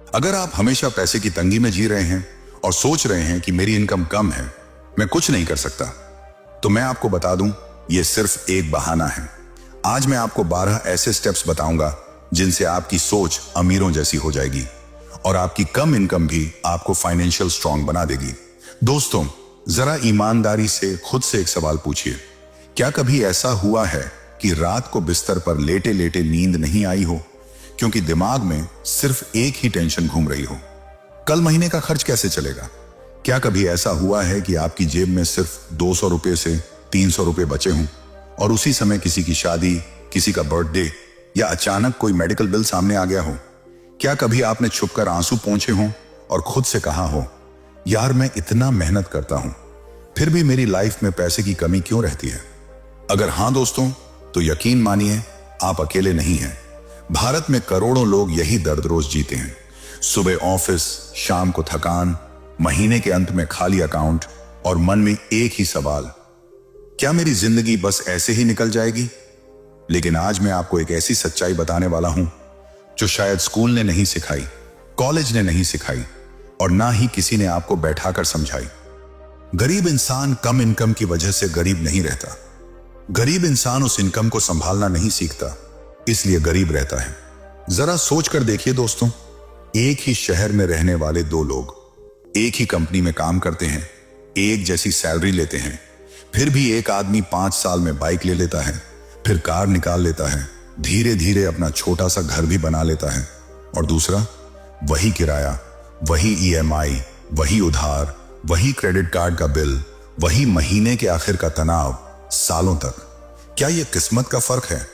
अगर आप हमेशा पैसे की तंगी में जी रहे हैं और सोच रहे हैं कि मेरी इनकम कम है, मैं कुछ नहीं कर सकता, तो मैं आपको बता दूं, यह सिर्फ एक बहाना है। आज मैं आपको 12 ऐसे स्टेप्स बताऊंगा जिनसे आपकी सोच अमीरों जैसी हो जाएगी और आपकी कम इनकम भी आपको फाइनेंशियल स्ट्रांग बना देगी। दोस्तों, जरा ईमानदारी से खुद से एक सवाल पूछिए, क्या कभी ऐसा हुआ है कि रात को बिस्तर पर लेटे लेटे नींद नहीं आई हो क्योंकि दिमाग में सिर्फ एक ही टेंशन घूम रही हो? कल महीने का खर्च कैसे चलेगा? क्या कभी ऐसा हुआ है कि आपकी जेब में सिर्फ 200 रुपए से 300 रुपए बचे हों और उसी समय किसी की शादी, किसी का बर्थडे या अचानक कोई मेडिकल बिल सामने आ गया हो? क्या कभी आपने छुपकर आंसू पोंछे हों और खुद से कहा हो, यार मैं इतना मेहनत करता हूं, फिर भी मेरी लाइफ में पैसे की कमी क्यों रहती है? अगर हां दोस्तों, तो यकीन मानिए आप अकेले नहीं हैं। भारत में करोड़ों लोग यही दर्द रोज जीते हैं। सुबह ऑफिस, शाम को थकान, महीने के अंत में खाली अकाउंट और मन में एक ही सवाल, क्या मेरी जिंदगी बस ऐसे ही निकल जाएगी? लेकिन आज मैं आपको एक ऐसी सच्चाई बताने वाला हूं जो शायद स्कूल ने नहीं सिखाई, कॉलेज ने नहीं सिखाई और ना ही किसी ने आपको बैठाकर समझाई। गरीब इंसान कम इनकम की वजह से गरीब नहीं रहता। गरीब इंसान उस इनकम को संभालना नहीं सीखता, इसलिए गरीब रहता है। जरा सोच कर देखिए दोस्तों, एक ही शहर में रहने वाले दो लोग एक ही कंपनी में काम करते हैं, एक जैसी सैलरी लेते हैं, फिर भी एक आदमी 5 साल में बाइक ले लेता है, फिर कार निकाल लेता है, धीरे धीरे अपना छोटा सा घर भी बना लेता है, और दूसरा वही किराया, वही ईएमआई, वही उधार, वही क्रेडिट कार्ड का बिल, वही महीने के आखिर का तनाव सालों तक। क्या यह किस्मत का फर्क है?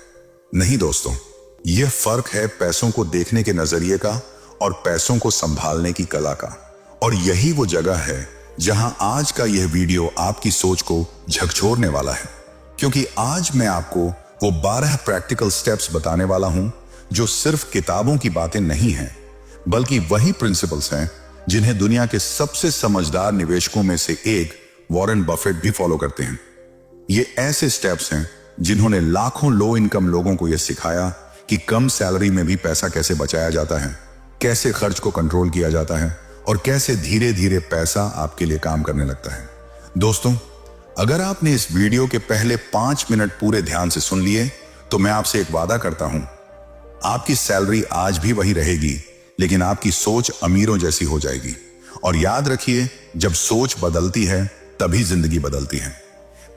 नहीं दोस्तों, यह फर्क है पैसों को देखने के नजरिए का और पैसों को संभालने की कला का। और यही वो जगह है जहां आज का यह वीडियो आपकी सोच को झकझोरने वाला है, क्योंकि आज मैं आपको वो 12 प्रैक्टिकल स्टेप्स बताने वाला हूं जो सिर्फ किताबों की बातें नहीं हैं, बल्कि वही प्रिंसिपल्स हैं जिन्हें दुनिया के सबसे समझदार निवेशकों में से एक वॉरेन बफेट भी फॉलो करते हैं। ये ऐसे स्टेप्स हैं जिन्होंने लाखों लो इनकम लोगों को यह सिखाया कि कम सैलरी में भी पैसा कैसे बचाया जाता है, कैसे खर्च को कंट्रोल किया जाता है और कैसे धीरे धीरे पैसा आपके लिए काम करने लगता है। दोस्तों, अगर आपने इस वीडियो के पहले 5 मिनट पूरे ध्यान से सुन लिए तो मैं आपसे एक वादा करता हूं, आपकी सैलरी आज भी वही रहेगी, लेकिन आपकी सोच अमीरों जैसी हो जाएगी। और याद रखिए, जब सोच बदलती है तभी जिंदगी बदलती है।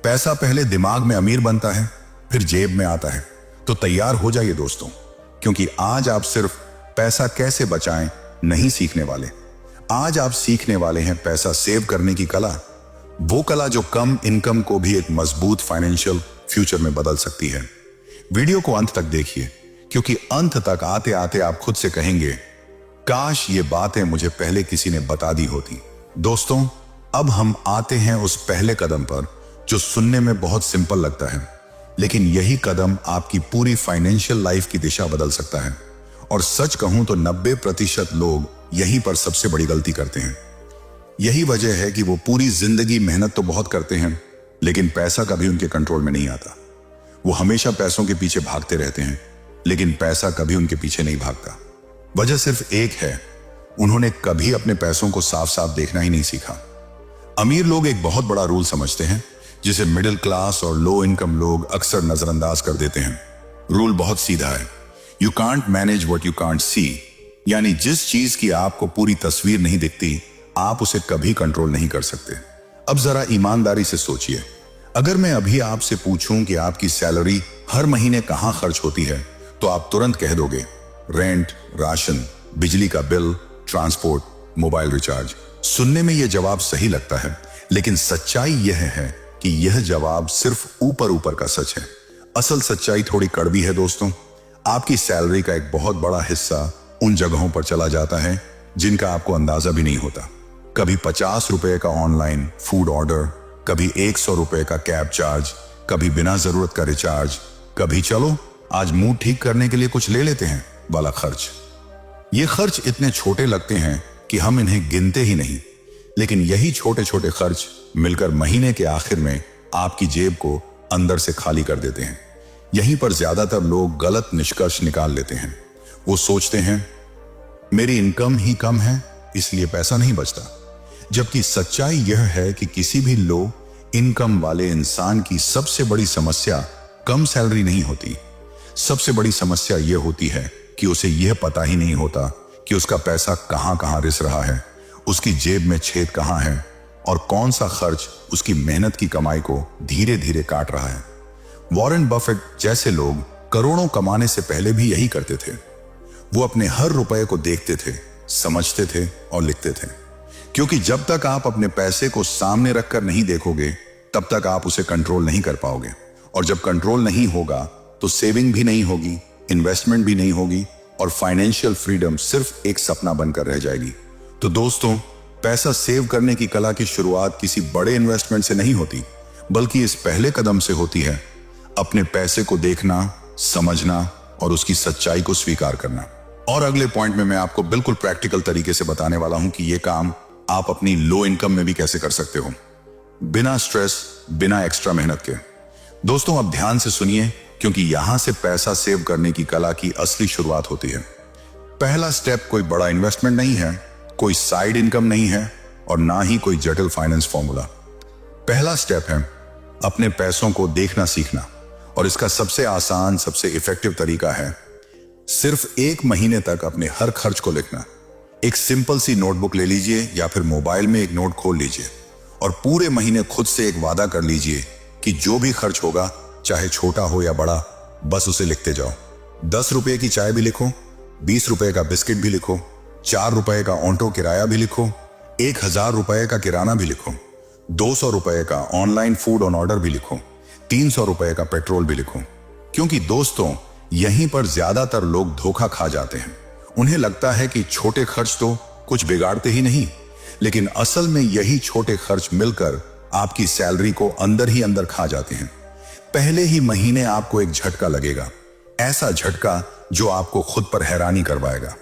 पैसा पहले दिमाग में अमीर बनता है, फिर जेब में आता है। तो तैयार हो जाइए दोस्तों, क्योंकि आज आप सिर्फ पैसा कैसे बचाएं नहीं सीखने वाले, आज आप सीखने वाले हैं पैसा सेव करने की कला, वो कला जो कम इनकम को भी एक मजबूत फाइनेंशियल फ्यूचर में बदल सकती है। वीडियो को अंत तक देखिए, क्योंकि अंत तक आते आते आप खुद से कहेंगे, काश ये बातें मुझे पहले किसी ने बता दी होती। दोस्तों, अब हम आते हैं उस पहले कदम पर जो सुनने में बहुत सिंपल लगता है, लेकिन यही कदम आपकी पूरी फाइनेंशियल लाइफ की दिशा बदल सकता है। और सच कहूं तो 90% लोग यहीं पर सबसे बड़ी गलती करते हैं। यही वजह है कि वो पूरी जिंदगी मेहनत तो बहुत करते हैं, लेकिन पैसा कभी उनके कंट्रोल में नहीं आता। वो हमेशा पैसों के पीछे भागते रहते हैं, लेकिन पैसा कभी उनके पीछे नहीं भागता। वजह सिर्फ एक है, उन्होंने कभी अपने पैसों को साफ साफ देखना ही नहीं सीखा। अमीर लोग एक बहुत बड़ा रूल समझते हैं जिसे मिडिल क्लास और लो इनकम लोग अक्सर नजरअंदाज कर देते हैं। रूल बहुत सीधा है, you can't manage what you can't see, यानी जिस चीज की आपको पूरी तस्वीर नहीं दिखती, आप उसे कभी कंट्रोल नहीं कर सकते। अब जरा ईमानदारी से सोचिए, अगर मैं अभी आपसे पूछूं कि आपकी सैलरी हर महीने कहां खर्च होती है, तो आप तुरंत कह दोगे, रेंट, राशन, बिजली का बिल, ट्रांसपोर्ट, मोबाइल रिचार्ज। सुनने में यह जवाब सही लगता है, लेकिन सच्चाई यह है कि यह जवाब सिर्फ ऊपर ऊपर का सच है। असल सच्चाई थोड़ी कड़वी है दोस्तों। आपकी सैलरी का एक बहुत बड़ा हिस्सा उन जगहों पर चला जाता है जिनका आपको अंदाजा भी नहीं होता। कभी 50 रुपए का ऑनलाइन फूड ऑर्डर, कभी 100 रुपए का कैब चार्ज, कभी बिना जरूरत का रिचार्ज, कभी चलो आज मूड ठीक करने के लिए कुछ ले लेते हैं वाला खर्च। ये खर्च इतने छोटे लगते हैं कि हम इन्हें गिनते ही नहीं, लेकिन यही छोटे छोटे खर्च मिलकर महीने के आखिर में आपकी जेब को अंदर से खाली कर देते हैं। यहीं पर ज्यादातर लोग गलत निष्कर्ष निकाल लेते हैं। वो सोचते हैं मेरी इनकम ही कम है इसलिए पैसा नहीं बचता। जबकि सच्चाई यह है कि किसी भी लो इनकम वाले इंसान की सबसे बड़ी समस्या कम सैलरी नहीं होती। सबसे बड़ी समस्या यह होती है कि उसे यह पता ही नहीं होता कि उसका पैसा कहां कहां रिस रहा है, उसकी जेब में छेद कहां है और कौन सा खर्च उसकी मेहनत की कमाई को धीरे धीरे काट रहा है। वॉरेन बफेट जैसे लोग करोड़ों कमाने से पहले भी यही करते थे। वो अपने हर रुपए को देखते थे, समझते थे और लिखते थे, क्योंकि जब तक आप अपने पैसे को सामने रखकर नहीं देखोगे तब तक आप उसे कंट्रोल नहीं कर पाओगे। और जब कंट्रोल नहीं होगा तो सेविंग भी नहीं होगी, इन्वेस्टमेंट भी नहीं होगी और फाइनेंशियल फ्रीडम सिर्फ एक सपना बनकर रह जाएगी। तो दोस्तों, पैसा सेव करने की कला की शुरुआत किसी बड़े इन्वेस्टमेंट से नहीं होती, बल्कि इस पहले कदम से होती है, अपने पैसे को देखना, समझना और उसकी सच्चाई को स्वीकार करना। और अगले पॉइंट में मैं आपको बिल्कुल प्रैक्टिकल तरीके से बताने वाला हूं कि यह काम आप अपनी लो इनकम में भी कैसे कर सकते हो, बिना स्ट्रेस, बिना एक्स्ट्रा मेहनत के। दोस्तों, अब ध्यान से सुनिए, क्योंकि यहां से पैसा सेव करने की कला की असली शुरुआत होती है। पहला स्टेप कोई बड़ा इन्वेस्टमेंट नहीं है, कोई साइड इनकम नहीं है और ना ही कोई जटिल फाइनेंस फॉर्मूला। पहला स्टेप है अपने पैसों को देखना सीखना, और इसका सबसे आसान, सबसे इफेक्टिव तरीका है सिर्फ 1 महीने तक अपने हर खर्च को लिखना। एक सिंपल सी नोटबुक ले लीजिए या फिर मोबाइल में एक नोट खोल लीजिए और पूरे महीने खुद से एक वादा कर लीजिए कि जो भी खर्च होगा, चाहे छोटा हो या बड़ा, बस उसे लिखते जाओ। 10 रुपए की चाय भी लिखो, 20 रुपए का बिस्किट भी लिखो, 4 रुपए का ऑटो किराया भी लिखो, 1000 रुपए का किराना भी लिखो, 200 रुपए का ऑनलाइन फूड ऑन ऑर्डर भी लिखो, 300 रुपए का पेट्रोल भी लिखो। क्योंकि दोस्तों, यहीं पर ज्यादातर लोग धोखा खा जाते हैं। उन्हें लगता है कि छोटे खर्च तो कुछ बिगाड़ते ही नहीं, लेकिन असल में यही छोटे खर्च मिलकर आपकी सैलरी को अंदर ही अंदर खा जाते हैं। पहले ही महीने आपको एक झटका लगेगा, ऐसा झटका जो आपको खुद पर हैरानी करवाएगा।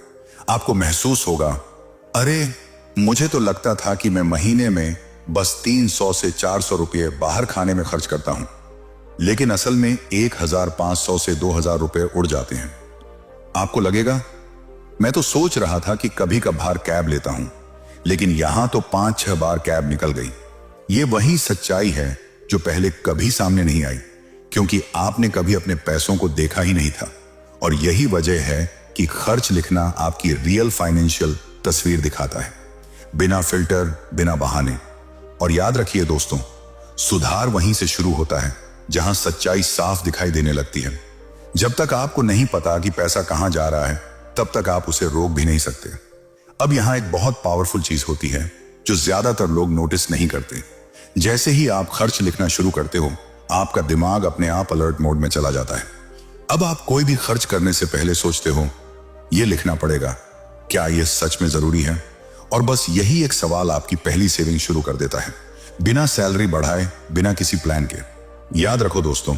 आपको महसूस होगा, अरे मुझे तो लगता था कि मैं महीने में बस 300 से 400 रुपये बाहर खाने में खर्च करता हूं, लेकिन असल में 1500 से 2000 रुपये उड़ जाते हैं। आपको लगेगा, मैं तो सोच रहा था कि कभी कभार कैब लेता हूं, लेकिन यहां तो 5-6 बार कैब निकल गई। ये वही सच्चाई है जो पहले कभी सामने नहीं आई, क्योंकि आपने कभी अपने पैसों को देखा ही नहीं था। और यही वजह है कि खर्च लिखना आपकी रियल फाइनेंशियल तस्वीर दिखाता है, बिना फिल्टर, बिना बहाने। और याद रखिए दोस्तों, सुधार वहीं से शुरू होता है जहां सच्चाई साफ दिखाई देने लगती है। जब तक आपको नहीं पता कि पैसा कहां जा रहा है, तब तक आप उसे रोक भी नहीं सकते। अब यहां एक बहुत पावरफुल चीज होती है जो ज्यादातर लोग नोटिस नहीं करते। जैसे ही आप खर्च लिखना शुरू करते हो, आपका दिमाग अपने आप अलर्ट मोड में चला जाता है। अब आप कोई भी खर्च करने से पहले सोचते हो, यह लिखना पड़ेगा, क्या यह सच में जरूरी है? और बस यही एक सवाल आपकी पहली सेविंग शुरू कर देता है, बिना सैलरी बढ़ाए, बिना किसी प्लान के। याद रखो दोस्तों,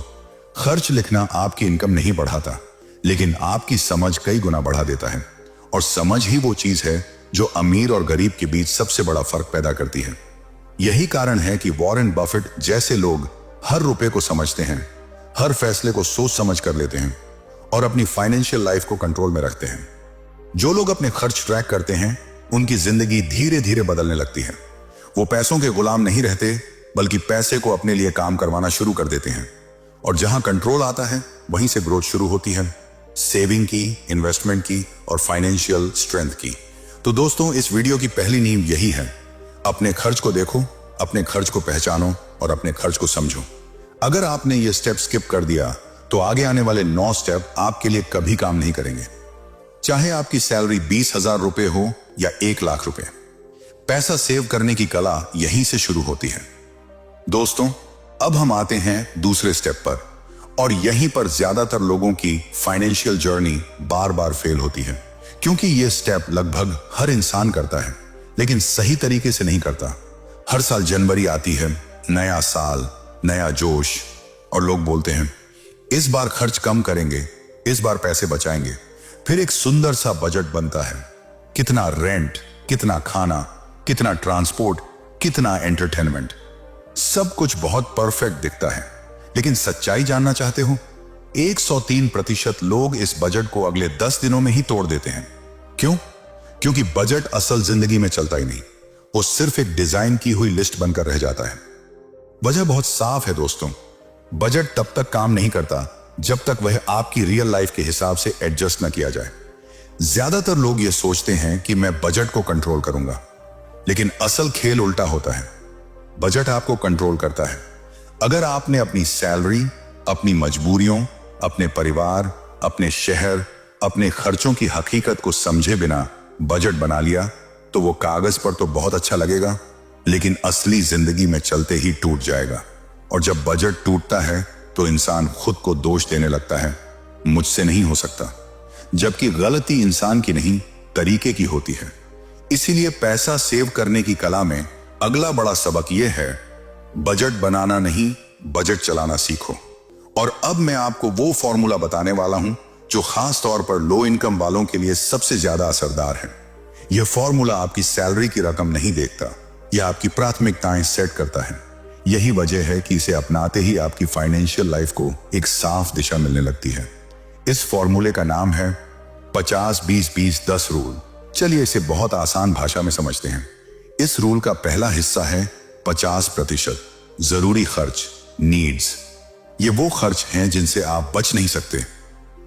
खर्च लिखना आपकी इनकम नहीं बढ़ाता, लेकिन आपकी समझ कई गुना बढ़ा देता है। और समझ ही वो चीज है जो अमीर और गरीब के बीच सबसे बड़ा फर्क पैदा करती है। यही कारण है कि वॉरेन बफेट जैसे लोग हर रुपए को समझते हैं, हर फैसले को सोच समझ कर लेते हैं और अपनी फाइनेंशियल लाइफ को कंट्रोल में रखते हैं। जो लोग अपने खर्च ट्रैक करते हैं, उनकी जिंदगी धीरे धीरे बदलने लगती है। वो पैसों के गुलाम नहीं रहते, बल्कि पैसे को अपने लिए काम करवाना शुरू कर देते हैं। और जहां कंट्रोल आता है, वहीं से ग्रोथ शुरू होती है, सेविंग की, इन्वेस्टमेंट की और फाइनेंशियल स्ट्रेंथ की। तो दोस्तों, इस वीडियो की पहली नींव यही है, अपने खर्च को देखो, अपने खर्च को पहचानो और अपने खर्च को समझो। अगर आपने ये स्टेप स्किप कर दिया तो आगे आने वाले 9 स्टेप आपके लिए कभी काम नहीं करेंगे। चाहे आपकी सैलरी 20,000 रुपए हो या 1 लाख रुपए, पैसा सेव करने की कला यहीं से शुरू होती है। दोस्तों, अब हम आते हैं दूसरे स्टेप पर, और यहीं पर ज्यादातर लोगों की फाइनेंशियल जर्नी बार बार फेल होती है, क्योंकि यह स्टेप लगभग हर इंसान करता है, लेकिन सही तरीके से नहीं करता। हर साल जनवरी आती है, नया साल, नया जोश, और लोग बोलते हैं इस बार खर्च कम करेंगे, इस बार पैसे बचाएंगे। फिर एक सुंदर सा बजट बनता है, कितना रेंट, कितना खाना, कितना ट्रांसपोर्ट, कितना एंटरटेनमेंट, सब कुछ बहुत परफेक्ट दिखता है। लेकिन सच्चाई जानना चाहते हो? 103% लोग इस बजट को अगले 10 दिनों में ही तोड़ देते हैं। क्यों? क्योंकि बजट असल जिंदगी में चलता ही नहीं, वो सिर्फ एक डिजाइन की हुई लिस्ट बनकर रह जाता है। वजह बहुत साफ है दोस्तों, बजट तब तक काम नहीं करता जब तक वह आपकी रियल लाइफ के हिसाब से एडजस्ट न किया जाए। ज्यादातर लोग ये सोचते हैं कि मैं बजट को कंट्रोल करूंगा, लेकिन असल खेल उल्टा होता है। बजट आपको कंट्रोल करता है। अगर आपने अपनी सैलरी, अपनी मजबूरियों, अपने परिवार, अपने शहर, अपने खर्चों की हकीकत को समझे बिना बजट बना लिया, तो वो कागज पर तो बहुत अच्छा लगेगा, लेकिन असली जिंदगी में चलते ही टूट जाएगा। और जब बजट टूटता है तो इंसान खुद को दोष देने लगता है, मुझसे नहीं हो सकता, जबकि गलती इंसान की नहीं, तरीके की होती है। इसीलिए पैसा सेव करने की कला में अगला बड़ा सबक यह है, बजट बनाना नहीं, बजट चलाना सीखो। और अब मैं आपको वो फॉर्मूला बताने वाला हूं जो खास तौर पर लो इनकम वालों के लिए सबसे ज्यादा असरदार है। यह फॉर्मूला आपकी सैलरी की रकम नहीं देखता, यह आपकी प्राथमिकताएं सेट करता है। यही वजह है कि इसे अपनाते ही आपकी फाइनेंशियल लाइफ को एक साफ दिशा मिलने लगती है। इस फॉर्मूले का नाम है 50-20-20-10 रूल। चलिए इसे बहुत आसान भाषा में समझते हैं। इस रूल का पहला हिस्सा है 50% जरूरी खर्च, नीड्स। ये वो खर्च हैं जिनसे आप बच नहीं सकते।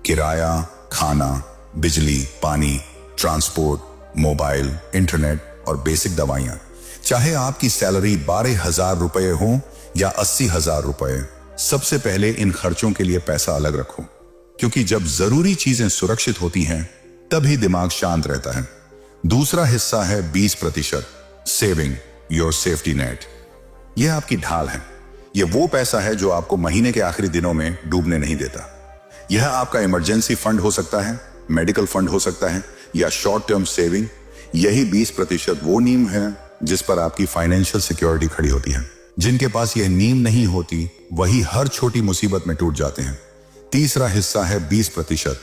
किराया, खाना, बिजली, पानी, ट्रांसपोर्ट, मोबाइल, इंटरनेट और बेसिक दवाइयां। चाहे आपकी सैलरी 12,000 रुपए हो या 80,000 रुपए, सबसे पहले इन खर्चों के लिए पैसा अलग रखो, क्योंकि जब जरूरी चीजें सुरक्षित होती हैं तभी दिमाग शांत रहता है। दूसरा हिस्सा है 20% सेविंग, योर सेफ्टी नेट। यह आपकी ढाल है। यह वो पैसा है जो आपको महीने के आखिरी दिनों में डूबने नहीं देता। यह आपका इमरजेंसी फंड हो सकता है, मेडिकल फंड हो सकता है या शॉर्ट टर्म सेविंग। यही 20% वो नींव है जिस पर आपकी फाइनेंशियल सिक्योरिटी खड़ी होती है। जिनके पास यह नींव नहीं होती वही हर छोटी मुसीबत में टूट जाते हैं। तीसरा हिस्सा है 20%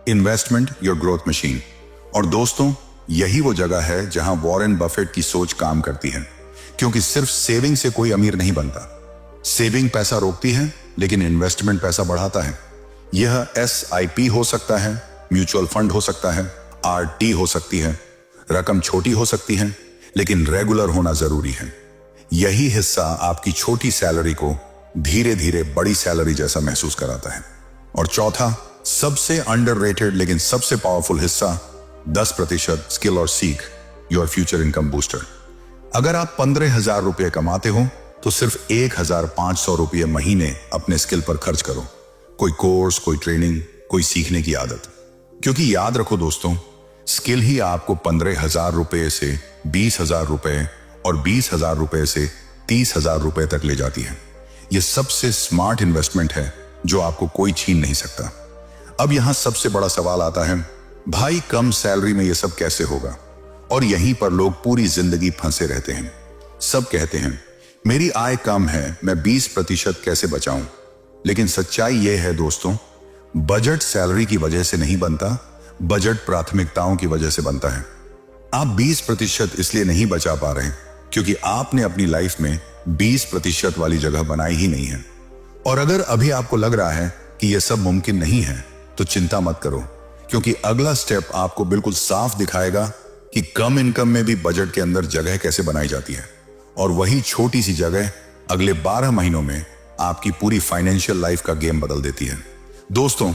इन्वेस्टमेंट, योर ग्रोथ मशीन। और दोस्तों, यही वो जगह है जहां वॉरेन बफेट की सोच काम करती है, क्योंकि सिर्फ सेविंग से कोई अमीर नहीं बनता। सेविंग पैसा रोकती है, लेकिन इन्वेस्टमेंट पैसा बढ़ाता है। यह SIP हो सकता है, म्यूचुअल फंड हो सकता है, RT हो सकती है। रकम छोटी हो सकती है, लेकिन रेगुलर होना जरूरी है। यही हिस्सा आपकी छोटी सैलरी को धीरे धीरे बड़ी सैलरी जैसा महसूस कराता है। और चौथा, सबसे अंडररेटेड लेकिन सबसे पावरफुल हिस्सा, 10% स्किल और सीख, योर फ्यूचर इनकम बूस्टर। अगर आप 15,000 रुपये कमाते हो तो सिर्फ 1,500 रुपये महीने अपने स्किल पर खर्च करो। कोई कोर्स, कोई ट्रेनिंग, कोई सीखने की आदत। क्योंकि याद रखो दोस्तों, स्किल ही आपको 15,000 रुपये से 20,000 रुपये और 20,000 रुपये से 30,000 रुपये तक ले जाती है। यह सबसे स्मार्ट इन्वेस्टमेंट है जो आपको कोई छीन नहीं सकता। अब यहां सबसे बड़ा सवाल आता है, भाई कम सैलरी में यह सब कैसे होगा? और यहीं पर लोग पूरी जिंदगी फंसे रहते हैं। सब कहते हैं मेरी आय कम है, मैं 20% कैसे बचाऊं? लेकिन सच्चाई यह है दोस्तों, बजट सैलरी की वजह से नहीं बनता, बजट प्राथमिकताओं की वजह से बनता है। आप 20% इसलिए नहीं बचा पा रहे क्योंकि आपने अपनी लाइफ में 20% वाली जगह बनाई ही नहीं है। और अगर अभी आपको लग रहा है कि यह सब मुमकिन नहीं है, तो चिंता मत करो, क्योंकि अगला स्टेप आपको बिल्कुल साफ दिखाएगा कि कम इनकम में भी बजट के अंदर जगह कैसे बनाई जाती है। और वही छोटी सी जगह अगले 12 महीनों में आपकी पूरी फाइनेंशियल लाइफ का गेम बदल देती है। दोस्तों,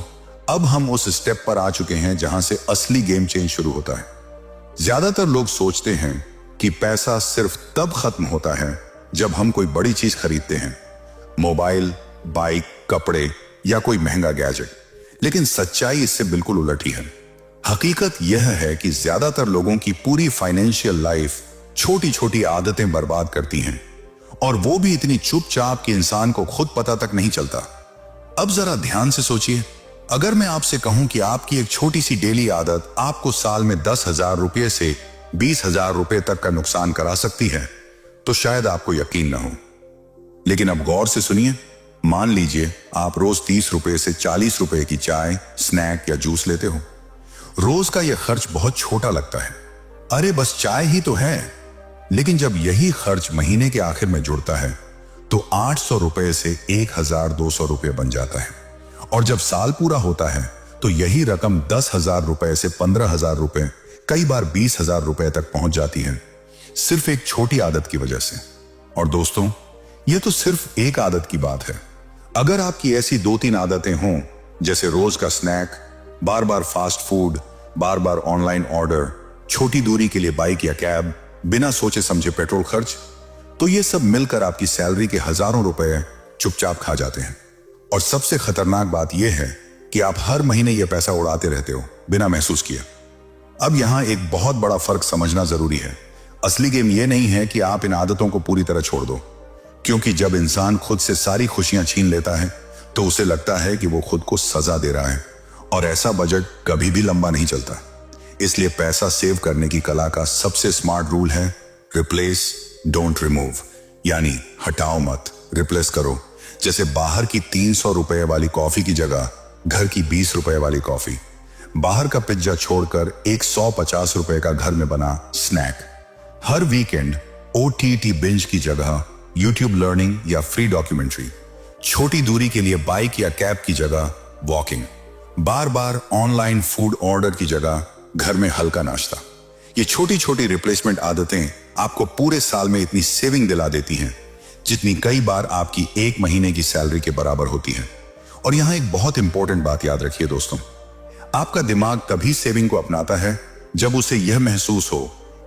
अब हम उस स्टेप पर आ चुके हैं जहां से असली गेम चेंज शुरू होता है। ज्यादातर लोग सोचते हैं कि पैसा सिर्फ तब खत्म होता है जब हम कोई बड़ी चीज खरीदते हैं, मोबाइल, बाइक, कपड़े या कोई महंगा गैजेट। लेकिन सच्चाई इससे बिल्कुल उलट ही है। हकीकत यह है कि ज्यादातर लोगों की पूरी फाइनेंशियल लाइफ छोटी छोटी आदतें बर्बाद करती हैं, और वो भी इतनी चुपचाप कि इंसान को खुद पता तक नहीं चलता। अब जरा ध्यान से सोचिए, अगर मैं आपसे कहूं कि आपकी एक छोटी सी डेली आदत आपको साल में 10,000 रुपये से 20,000 रुपये तक का नुकसान करा सकती है, तो शायद आपको यकीन ना हो। लेकिन अब गौर से सुनिए, मान लीजिए आप रोज 30 रुपये से 40 रुपये की चाय, स्नैक या जूस लेते हो। रोज का यह खर्च बहुत छोटा लगता है, अरे बस चाय ही तो है। लेकिन जब यही खर्च महीने के आखिर में जुड़ता है तो 800 रुपये से 1,200 रुपये बन जाता है। और जब साल पूरा होता है तो यही रकम 10,000 रुपये से 15,000 रुपये कई बार 20,000 रुपए तक पहुंच जाती है, सिर्फ एक छोटी आदत की वजह से। और दोस्तों, यह तो सिर्फ एक आदत की बात है। अगर आपकी ऐसी 2-3 आदतें हों, जैसे रोज का स्नैक, बार बार फास्ट फूड, बार बार ऑनलाइन ऑर्डर, छोटी दूरी के लिए बाइक या कैब, बिना सोचे समझे पेट्रोल खर्च, तो ये सब मिलकर आपकी सैलरी के हजारों रुपए चुपचाप खा जाते हैं। और सबसे खतरनाक बात यह है कि आप हर महीने यह पैसा उड़ाते रहते हो बिना महसूस किए। अब यहां एक बहुत बड़ा फर्क समझना जरूरी है। असली गेम यह नहीं है कि आप इन आदतों को पूरी तरह छोड़ दो, क्योंकि जब इंसान खुद से सारी खुशियां छीन लेता है तो उसे लगता है कि वो खुद को सजा दे रहा है, और ऐसा बजट कभी भी लंबा नहीं चलता। इसलिए पैसा सेव करने की कला का सबसे स्मार्ट रूल है रिप्लेस डोंट रिमूव, यानी हटाओ मत, रिप्लेस करो। जैसे बाहर की 300 रुपए वाली कॉफी की जगह घर की 20 रुपए वाली कॉफी, बाहर का पिज्जा छोड़कर एक 150 रुपए का घर में बना स्नैक, हर वीकेंड OTT बिंज की जगह यूट्यूब लर्निंग या फ्री डॉक्यूमेंट्री, छोटी दूरी के लिए बाइक या कैब की जगह वॉकिंग, बार बार ऑनलाइन फूड ऑर्डर की जगह घर में हल्का नाश्ता। ये छोटी छोटी रिप्लेसमेंट आदतें आपको पूरे साल में इतनी सेविंग दिला देती हैं जितनी कई बार आपकी एक महीने की सैलरी के बराबर होती है। और यहां एक बहुत इंपॉर्टेंट बात याद रखिए दोस्तों, आपका दिमाग तभी सेविंग को अपनाता है जब उसे यह महसूस हो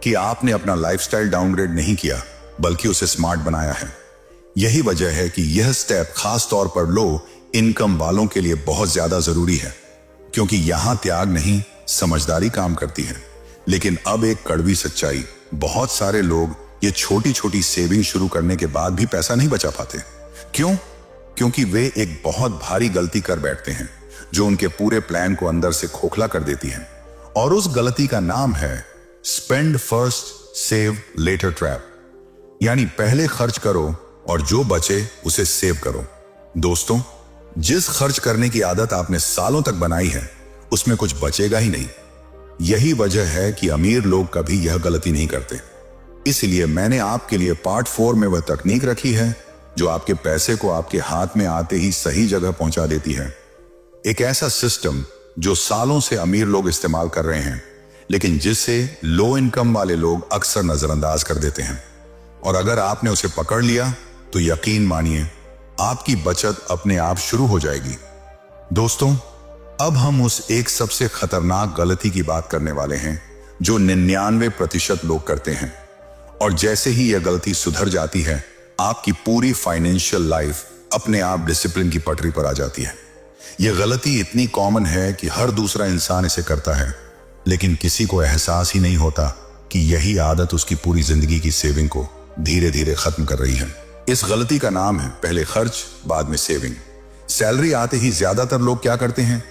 कि आपने अपना लाइफस्टाइल डाउनग्रेड नहीं किया, बल्कि उसे स्मार्ट बनाया है। यही वजह है कि यह स्टेप खास तौर पर लो इनकम वालों के लिए बहुत ज्यादा जरूरी है, क्योंकि यहां त्याग नहीं समझदारी काम करती है। लेकिन अब एक कड़वी सच्चाई, बहुत सारे लोग ये छोटी छोटी सेविंग शुरू करने के बाद भी पैसा नहीं बचा पाते। क्यों? क्योंकि वे एक बहुत भारी गलती कर बैठते हैं जो उनके पूरे प्लान को अंदर से खोखला कर देती है। और उस गलती का नाम है spend first save later trap, यानी पहले खर्च करो और जो बचे उसे सेव करो। दोस्तों, जिस खर्च करने की आदत आपने सालों तक बनाई है उसमें कुछ बचेगा ही नहीं। यही वजह है कि अमीर लोग कभी यह गलती नहीं करते। इसलिए मैंने आपके लिए पार्ट 4 में वह तकनीक रखी है जो आपके पैसे को आपके हाथ में आते ही सही जगह पहुंचा देती है। एक ऐसा सिस्टम जो सालों से अमीर लोग इस्तेमाल कर रहे हैं, लेकिन जिसे लो इनकम वाले लोग अक्सर नजरअंदाज कर देते हैं। और अगर आपने उसे पकड़ लिया तो यकीन मानिए आपकी बचत अपने आप शुरू हो जाएगी। दोस्तों, अब हम उस एक सबसे खतरनाक गलती की बात करने वाले हैं जो 99% लोग करते हैं। और जैसे ही यह गलती सुधर जाती है, आपकी पूरी फाइनेंशियल लाइफ अपने आप डिसिप्लिन की पटरी पर आ जाती है। यह गलती इतनी कॉमन है कि हर दूसरा इंसान इसे करता है, लेकिन किसी को एहसास ही नहीं होता कि यही आदत उसकी पूरी जिंदगी की सेविंग को धीरे धीरे खत्म कर रही है। इस गलती का नाम है पहले खर्च बाद में सेविंग। सैलरी आते ही ज्यादातर लोग क्या करते हैं?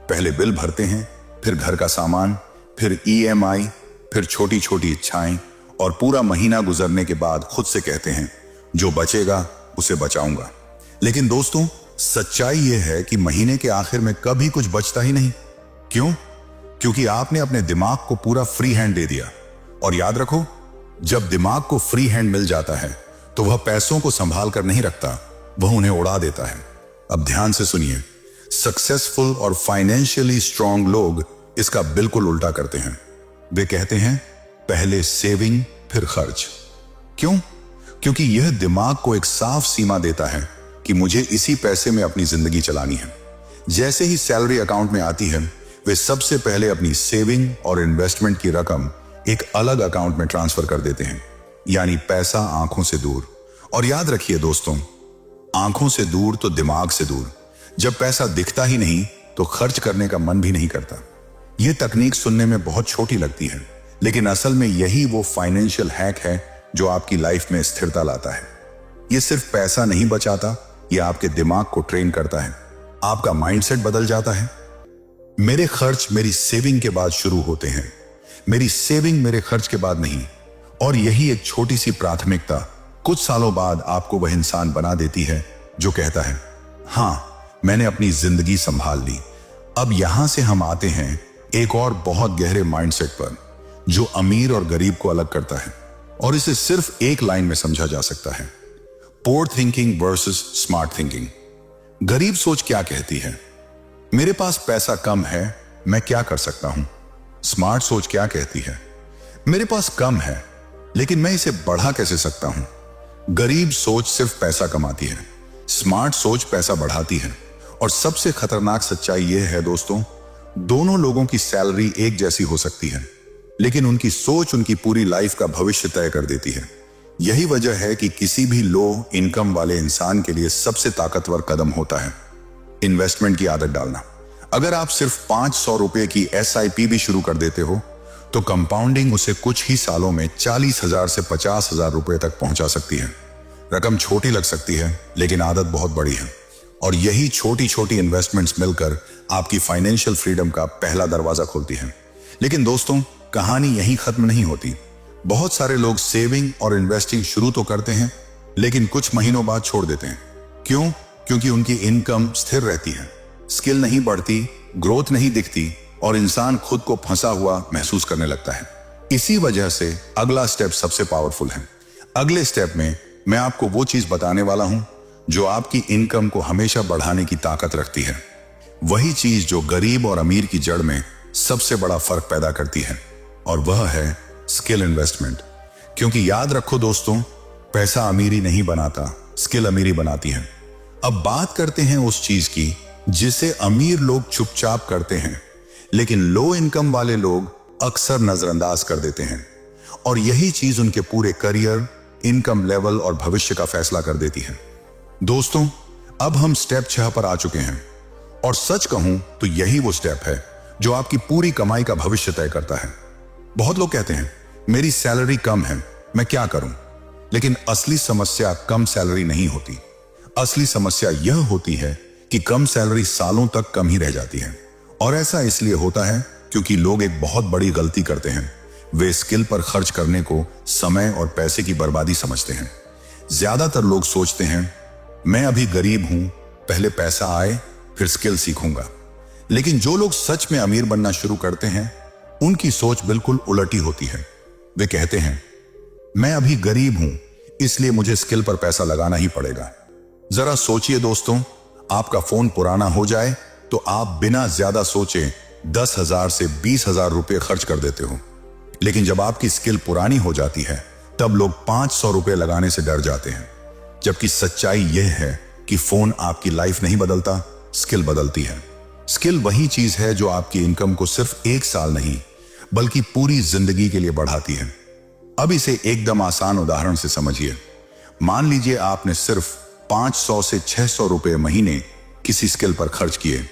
पहले बिल भरते हैं, फिर घर का सामान, फिर EMI, फिर छोटी छोटी इच्छाएं, और पूरा महीना गुजरने के बाद खुद से कहते हैं जो बचेगा उसे बचाऊंगा। लेकिन दोस्तों, सच्चाई यह है कि महीने के आखिर में कभी कुछ बचता ही नहीं। क्यों? क्योंकि आपने अपने दिमाग को पूरा फ्री हैंड दे दिया। और याद रखो, जब दिमाग को फ्री हैंड मिल जाता है तो वह पैसों को संभाल कर नहीं रखता, वह उन्हें उड़ा देता है। अब ध्यान से सुनिए, सक्सेसफुल और फाइनेंशियली स्ट्रांग लोग इसका बिल्कुल उल्टा करते हैं। वे कहते हैं पहले सेविंग फिर खर्च। क्यों? क्योंकि यह दिमाग को एक साफ सीमा देता है कि मुझे इसी पैसे में अपनी जिंदगी चलानी है। जैसे ही सैलरी अकाउंट में आती है, वे सबसे पहले अपनी सेविंग और इन्वेस्टमेंट की रकम एक अलग अकाउंट में ट्रांसफर कर देते हैं, यानी पैसा आंखों से दूर। और याद रखिए दोस्तों, आंखों से दूर तो दिमाग से दूर। जब पैसा दिखता ही नहीं तो खर्च करने का मन भी नहीं करता। यह तकनीक सुनने में बहुत छोटी लगती है, लेकिन असल में यही वो फाइनेंशियल हैक है जो आपकी लाइफ में स्थिरता लाता है। यह सिर्फ पैसा नहीं बचाता, यह आपके दिमाग को ट्रेन करता है। आपका माइंडसेट बदल जाता है। मेरे खर्च मेरी सेविंग के बाद शुरू होते हैं, मेरी सेविंग मेरे खर्च के बाद नहीं। और यही एक छोटी सी प्राथमिकता कुछ सालों बाद आपको वह इंसान बना देती है जो कहता है, हाँ, मैंने अपनी जिंदगी संभाल ली। अब यहां से हम आते हैं एक और बहुत गहरे माइंडसेट पर जो अमीर और गरीब को अलग करता है, और इसे सिर्फ एक लाइन में समझा जा सकता है, पोर थिंकिंग वर्सेस स्मार्ट थिंकिंग। गरीब सोच क्या कहती है? मेरे पास पैसा कम है, मैं क्या कर सकता हूं? स्मार्ट सोच क्या कहती है? मेरे पास कम है, लेकिन मैं इसे बढ़ा कैसे सकता हूं? गरीब सोच सिर्फ पैसा कमाती है, स्मार्ट सोच पैसा बढ़ाती है। और सबसे खतरनाक सच्चाई यह है दोस्तों, दोनों लोगों की सैलरी एक जैसी हो सकती है, लेकिन उनकी सोच उनकी पूरी लाइफ का भविष्य तय कर देती है। यही वजह है कि किसी भी लो इनकम वाले इंसान के लिए सबसे ताकतवर कदम होता है इन्वेस्टमेंट की आदत डालना। अगर आप सिर्फ 500 रुपए की SIP भी शुरू कर देते हो, तो कंपाउंडिंग उसे कुछ ही सालों में 40,000 से 50,000 रुपए तक पहुंचा सकती है। रकम छोटी लग सकती है, लेकिन आदत बहुत बड़ी है। और यही छोटी छोटी इन्वेस्टमेंट्स मिलकर आपकी फाइनेंशियल फ्रीडम का पहला दरवाजा खोलती है। लेकिन दोस्तों, कहानी यहीं खत्म नहीं होती। बहुत सारे लोग सेविंग और इन्वेस्टिंग शुरू तो करते हैं, लेकिन कुछ महीनों बाद छोड़ देते हैं। क्यों? क्योंकि उनकी इनकम स्थिर रहती है, स्किल नहीं बढ़ती, ग्रोथ नहीं दिखती और इंसान खुद को फंसा हुआ महसूस करने लगता है। इसी वजह से अगला स्टेप सबसे पावरफुल है। अगले स्टेप में मैं आपको वो चीज बताने वाला हूं जो आपकी इनकम को हमेशा बढ़ाने की ताकत रखती है। वही चीज जो गरीब और अमीर की जड़ में सबसे बड़ा फर्क पैदा करती है, और वह है स्किल इन्वेस्टमेंट। क्योंकि याद रखो दोस्तों, पैसा अमीरी नहीं बनाता, स्किल अमीरी बनाती है। अब बात करते हैं उस चीज की जिसे अमीर लोग चुपचाप करते हैं, लेकिन लो इनकम वाले लोग अक्सर नजरअंदाज कर देते हैं। और यही चीज उनके पूरे करियर, इनकम लेवल और भविष्य का फैसला कर देती है। दोस्तों, अब हम स्टेप 6 पर आ चुके हैं, और सच कहूं तो यही वो स्टेप है जो आपकी पूरी कमाई का भविष्य तय करता है। बहुत लोग कहते हैं मेरी सैलरी कम है, मैं क्या करूं? लेकिन असली समस्या कम सैलरी नहीं होती। असली समस्या यह होती है कि कम सैलरी सालों तक कम ही रह जाती है। और ऐसा इसलिए होता है क्योंकि लोग एक बहुत बड़ी गलती करते हैं। वे स्किल पर खर्च करने को समय और पैसे की बर्बादी समझते हैं। ज्यादातर लोग सोचते हैं मैं अभी गरीब हूं, पहले पैसा आए फिर स्किल सीखूंगा। लेकिन जो लोग सच में अमीर बनना शुरू करते हैं, उनकी सोच बिल्कुल उलटी होती है। वे कहते हैं मैं अभी गरीब हूं, इसलिए मुझे स्किल पर पैसा लगाना ही पड़ेगा। जरा सोचिए दोस्तों, आपका फोन पुराना हो जाए तो आप बिना ज्यादा सोचे 10,000 से 20,000 रुपए खर्च कर देते हो। लेकिन जब आपकी स्किल पुरानी हो जाती है, तब लोग 500 रुपए लगाने से डर जाते हैं। जबकि सच्चाई यह है कि फोन आपकी लाइफ नहीं बदलता, स्किल बदलती है। स्किल वही चीज है जो आपकी इनकम को सिर्फ 1 साल नहीं, बल्कि पूरी जिंदगी के लिए बढ़ाती है। अब इसे एकदम आसान उदाहरण से समझिए। मान लीजिए आपने सिर्फ 500 से 600 रुपए महीने किसी स्किल पर खर्च किए,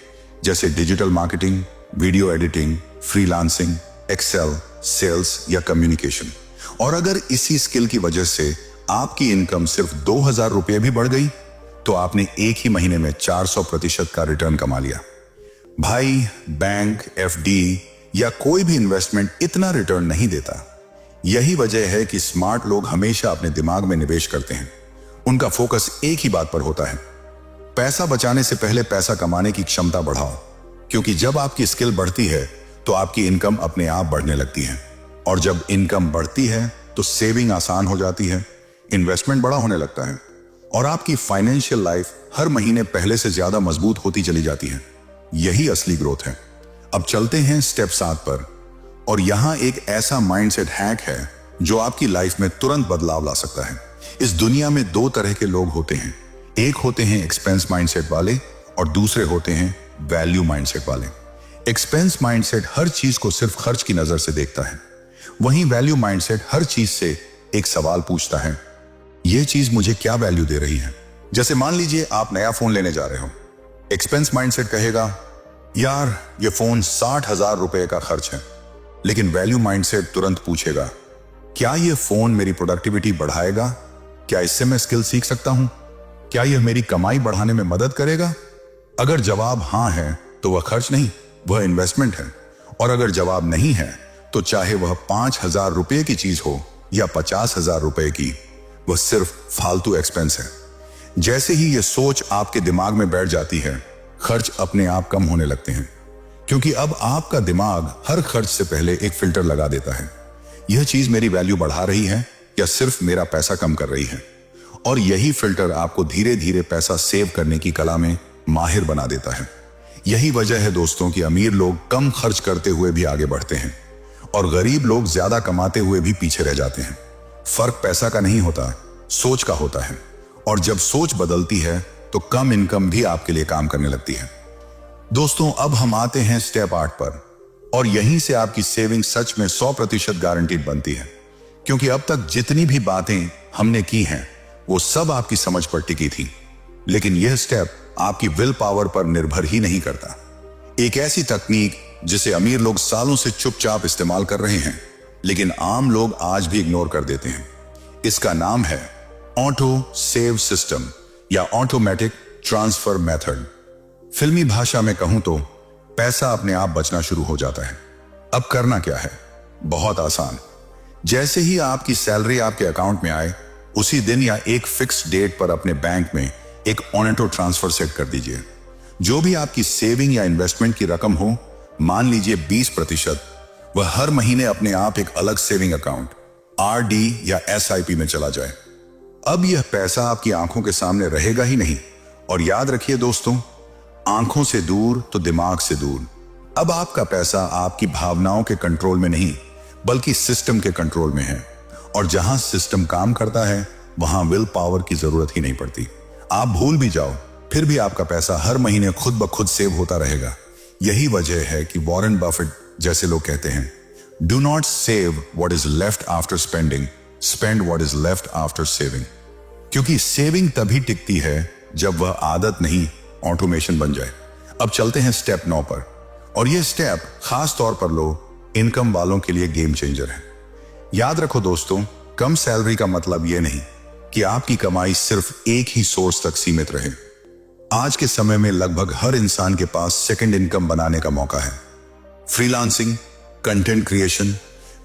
जैसे digital marketing, video editing, freelancing, excel, sales या कम्युनिकेशन। और अगर इसी स्किल की वजह से आपकी इनकम सिर्फ 2,000 रुपए भी बढ़ गई, तो आपने एक ही महीने में 400% का रिटर्न कमा लिया। भाई, बैंक, FD या कोई भी इन्वेस्टमेंट इतना रिटर्न नहीं देता। यही वजह है कि स्मार्ट लोग हमेशा अपने दिमाग में निवेश करते हैं। उनका फोकस एक ही बात पर होता है, पैसा बचाने से पहले पैसा कमाने की क्षमता बढ़ाओ। क्योंकि जब आपकी स्किल बढ़ती है तो आपकी इनकम अपने आप बढ़ने लगती है, और जब इनकम बढ़ती है तो सेविंग आसान हो जाती है, इन्वेस्टमेंट बड़ा होने लगता है, और आपकी फाइनेंशियल लाइफ हर महीने पहले से ज्यादा मजबूत होती चली जाती है। यही असली ग्रोथ है। अब चलते हैं स्टेप 7 पर, और यहां एक ऐसा माइंडसेट हैक है जो आपकी लाइफ में तुरंत बदलाव ला सकता है। इस दुनिया में 2 तरह के लोग होते हैं। एक होते हैं एक्सपेंस माइंडसेट वाले, और दूसरे होते हैं वैल्यू माइंडसेट वाले। एक्सपेंस माइंडसेट हर चीज को सिर्फ खर्च की नजर से देखता है, वहीं वैल्यू माइंडसेट हर चीज से एक सवाल पूछता है, यह चीज मुझे क्या वैल्यू दे रही है? जैसे मान लीजिए आप नया फोन लेने जा रहे हो। एक्सपेंस माइंडसेट कहेगा यार ये फोन 60,000 रुपए का खर्च है। लेकिन वैल्यू माइंडसेट तुरंत पूछेगा, क्या यह फोन मेरी प्रोडक्टिविटी बढ़ाएगा? क्या इससे मैं स्किल सीख सकता हूं? क्या यह मेरी कमाई बढ़ाने में मदद करेगा? अगर जवाब हां है तो वह खर्च नहीं, वह इन्वेस्टमेंट है। और अगर जवाब नहीं है तो चाहे वह 5,000 रुपए की चीज हो या 50,000 रुपए की, वह सिर्फ फालतू एक्सपेंस है। जैसे ही यह सोच आपके दिमाग में बैठ जाती है, खर्च अपने आप कम होने लगते हैं। क्योंकि अब आपका दिमाग हर खर्च से पहले एक फिल्टर लगा देता है, यह चीज मेरी वैल्यू बढ़ा रही है या सिर्फ मेरा पैसा कम कर रही है। और यही फिल्टर आपको धीरे धीरे पैसा सेव करने की कला में माहिर बना देता है। यही वजह है दोस्तों कि अमीर लोग कम खर्च करते हुए भी आगे बढ़ते हैं और गरीब लोग ज्यादा कमाते हुए भी पीछे रह जाते हैं। फर्क पैसा का नहीं होता, सोच का होता है। और जब सोच बदलती है तो कम इनकम भी आपके लिए काम करने लगती है। दोस्तों, अब हम आते हैं स्टेप 8 पर, और यहीं से आपकी सेविंग सच में 100% गारंटीड बनती है। क्योंकि अब तक जितनी भी बातें हमने की हैं वो सब आपकी समझ पर टिकी थी, लेकिन यह स्टेप आपकी विल पावर पर निर्भर ही नहीं करता। एक ऐसी तकनीक जिसे अमीर लोग सालों से चुपचाप इस्तेमाल कर रहे हैं, लेकिन आम लोग आज भी इग्नोर कर देते हैं। इसका नाम है ऑटो सेव सिस्टम या ऑटोमेटिक ट्रांसफर मेथड। फिल्मी भाषा में कहूं तो पैसा अपने आप बचना शुरू हो जाता है। अब करना क्या है? बहुत आसान। जैसे ही आपकी सैलरी आपके अकाउंट में आए, उसी दिन या एक फिक्स डेट पर अपने बैंक में एक ऑटो ट्रांसफर सेट कर दीजिए। जो भी आपकी सेविंग या इन्वेस्टमेंट की रकम हो, मान लीजिए 20%, वह हर महीने अपने आप एक अलग सेविंग अकाउंट आरडी या एसआईपी में चला जाए। अब यह पैसा आपकी आंखों के सामने रहेगा ही नहीं। और याद रखिए दोस्तों, आंखों से दूर तो दिमाग से दूर। अब आपका पैसा आपकी भावनाओं के कंट्रोल में नहीं, बल्कि सिस्टम के कंट्रोल में है। और जहां सिस्टम काम करता है वहां विल पावर की जरूरत ही नहीं पड़ती। आप भूल भी जाओ, फिर भी आपका पैसा हर महीने खुद ब खुद सेव होता रहेगा। यही वजह है कि वॉरेन बफेट जैसे लोग कहते हैं, do not save what is left after spending, spend what is left after saving. क्योंकि सेविंग तभी टिकती है जब वह आदत नहीं ऑटोमेशन बन जाए। अब चलते हैं स्टेप 9 पर, और यह स्टेप खास तौर पर लो इनकम वालों के लिए गेम चेंजर है। याद रखो दोस्तों, कम सैलरी का मतलब यह नहीं कि आपकी कमाई सिर्फ एक ही सोर्स तक सीमित रहे। आज के समय में लगभग हर इंसान के पास सेकंड इनकम बनाने का मौका है। Freelancing, content creation,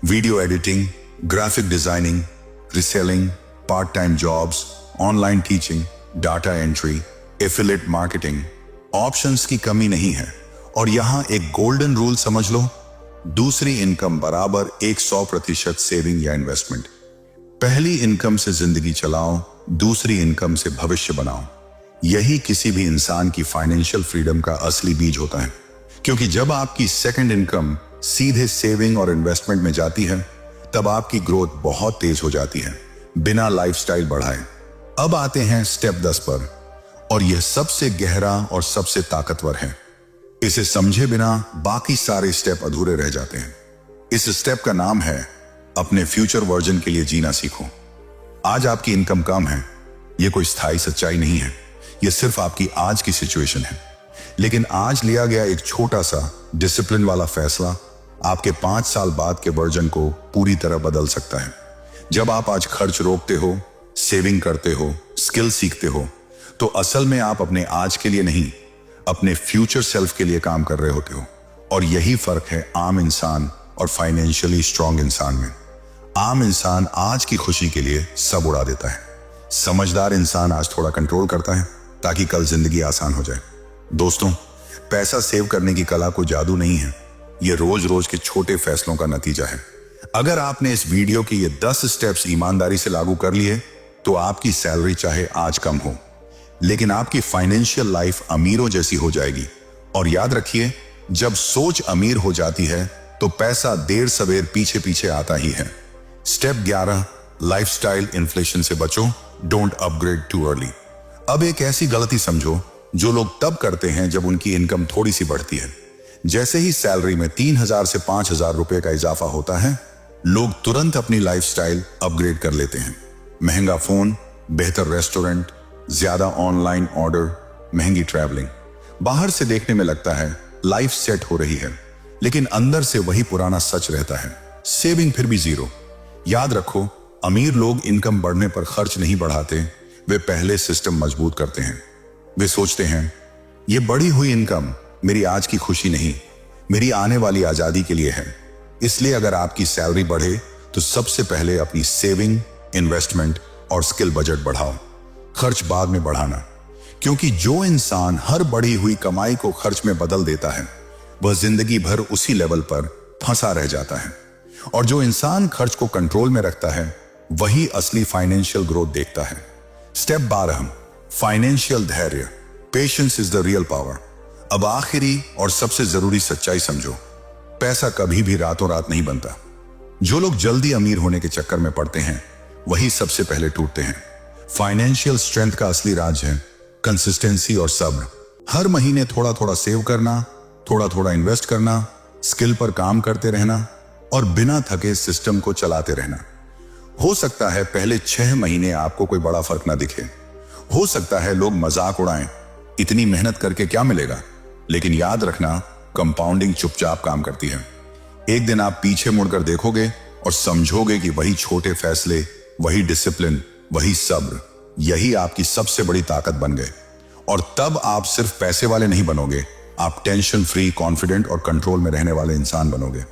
video editing, graphic designing, reselling, part time jobs, online teaching, data entry, affiliate marketing. Options की कमी नहीं है। और यहां एक गोल्डन रूल समझ लो, दूसरी इनकम बराबर 100% सेविंग या इन्वेस्टमेंट। पहली इनकम से जिंदगी चलाओ, दूसरी इनकम से भविष्य बनाओ। यही किसी भी इंसान की फाइनेंशियल फ्रीडम का असली बीज होता है। क्योंकि जब आपकी सेकंड इनकम सीधे सेविंग और इन्वेस्टमेंट में जाती है, तब आपकी ग्रोथ बहुत तेज हो जाती है, बिना लाइफस्टाइल बढ़ाए। अब आते हैं स्टेप 10 पर, और यह सबसे गहरा और सबसे ताकतवर है। इसे समझे बिना बाकी सारे स्टेप अधूरे रह जाते हैं। इस स्टेप का नाम है अपने फ्यूचर वर्जन के लिए जीना सीखो। आज आपकी इनकम कम है, यह कोई स्थायी सच्चाई नहीं है, यह सिर्फ आपकी आज की सिचुएशन है। लेकिन आज लिया गया एक छोटा सा डिसिप्लिन वाला फैसला आपके 5 साल बाद के वर्जन को पूरी तरह बदल सकता है। जब आप आज खर्च रोकते हो, सेविंग करते हो, स्किल सीखते हो, तो असल में आप अपने आज के लिए नहीं, अपने फ्यूचर सेल्फ के लिए काम कर रहे होते हो। और यही फर्क है आम इंसान और फाइनेंशियली स्ट्रांग इंसान में। आम इंसान आज की खुशी के लिए सब उड़ा देता है। समझदार इंसान आज थोड़ा कंट्रोल करता है ताकि कल जिंदगी आसान हो जाए। दोस्तों, पैसा सेव करने की कला कोई जादू नहीं है, यह रोज रोज के छोटे फैसलों का नतीजा है। अगर आपने इस वीडियो के ये 10 स्टेप्स ईमानदारी से लागू कर लिए, तो आपकी सैलरी चाहे आज कम हो, लेकिन आपकी फाइनेंशियल लाइफ अमीरों जैसी हो जाएगी। और याद रखिए, जब सोच अमीर हो जाती है तो पैसा देर सवेर पीछे पीछे आता ही है। स्टेप 11, लाइफस्टाइल इन्फ्लेशन से बचो, डोंट अपग्रेड टू अर्ली। अब एक ऐसी गलती समझो जो लोग तब करते हैं जब उनकी इनकम थोड़ी सी बढ़ती है। जैसे ही सैलरी में 3000 से 5000 रुपए का इजाफा होता है, लोग तुरंत अपनी लाइफस्टाइल अपग्रेड कर लेते हैं। महंगा फोन, बेहतर रेस्टोरेंट, ज्यादा ऑनलाइन ऑर्डर, महंगी ट्रैवलिंग। बाहर से देखने में लगता है लाइफ सेट हो रही है, लेकिन अंदर से वही पुराना सच रहता है, सेविंग फिर भी जीरो। याद रखो, अमीर लोग इनकम बढ़ने पर खर्च नहीं बढ़ाते, वे पहले सिस्टम मजबूत करते हैं। वे सोचते हैं, ये बढ़ी हुई इनकम मेरी आज की खुशी नहीं, मेरी आने वाली आजादी के लिए है। इसलिए अगर आपकी सैलरी बढ़े तो सबसे पहले अपनी सेविंग, इन्वेस्टमेंट और स्किल बजट बढ़ाओ, खर्च बाद में बढ़ाना। क्योंकि जो इंसान हर बढ़ी हुई कमाई को खर्च में बदल देता है, वह जिंदगी भर उसी लेवल पर फंसा रह जाता है। और जो इंसान खर्च को कंट्रोल में रखता है, वही असली फाइनेंशियल ग्रोथ देखता है। स्टेप 12, फाइनेंशियल धैर्य, patience is the real power. अब आखिरी और सबसे जरूरी सच्चाई समझो, पैसा कभी भी रातों रात नहीं बनता। जो लोग जल्दी अमीर होने के चक्कर में पड़ते हैं वही सबसे पहले टूटते हैं। फाइनेंशियल स्ट्रेंथ का असली राज है कंसिस्टेंसी और सब्र। हर महीने थोड़ा थोड़ा सेव करना, थोड़ा थोड़ा इन्वेस्ट करना, स्किल पर काम करते रहना और बिना थके सिस्टम को चलाते रहना। हो सकता है पहले 6 महीने आपको कोई बड़ा फर्क ना दिखे, हो सकता है लोग मजाक उड़ाएं, इतनी मेहनत करके क्या मिलेगा, लेकिन याद रखना कंपाउंडिंग चुपचाप काम करती है। एक दिन आप पीछे मुड़कर देखोगे और समझोगे कि वही छोटे फैसले, वही डिसिप्लिन, वही सब्र, यही आपकी सबसे बड़ी ताकत बन गए। और तब आप सिर्फ पैसे वाले नहीं बनोगे, आप टेंशन फ्री, कॉन्फिडेंट और कंट्रोल में रहने वाले इंसान बनोगे।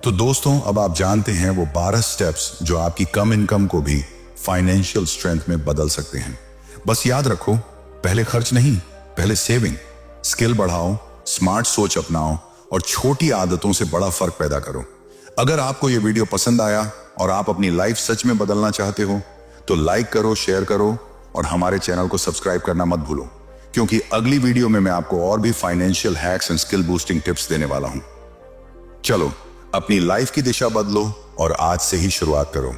तो दोस्तों, अब आप जानते हैं वो 12 स्टेप्स जो आपकी कम इनकम को भी फाइनेंशियल स्ट्रेंथ में बदल सकते हैं। बस याद रखो, पहले खर्च नहीं, पहले सेविंग। स्किल बढ़ाओ, स्मार्ट सोच अपनाओ और छोटी आदतों से बड़ा फर्क पैदा करो। अगर आपको यह वीडियो पसंद आया और आप अपनी लाइफ सच में बदलना चाहते हो तो लाइक करो, शेयर करो और हमारे चैनल को सब्सक्राइब करना मत भूलो, क्योंकि अगली वीडियो में मैं आपको और भी financial hacks and skill boosting tips देने वाला हूं। चलो, अपनी लाइफ की दिशा बदलो और आज से ही शुरुआत करो।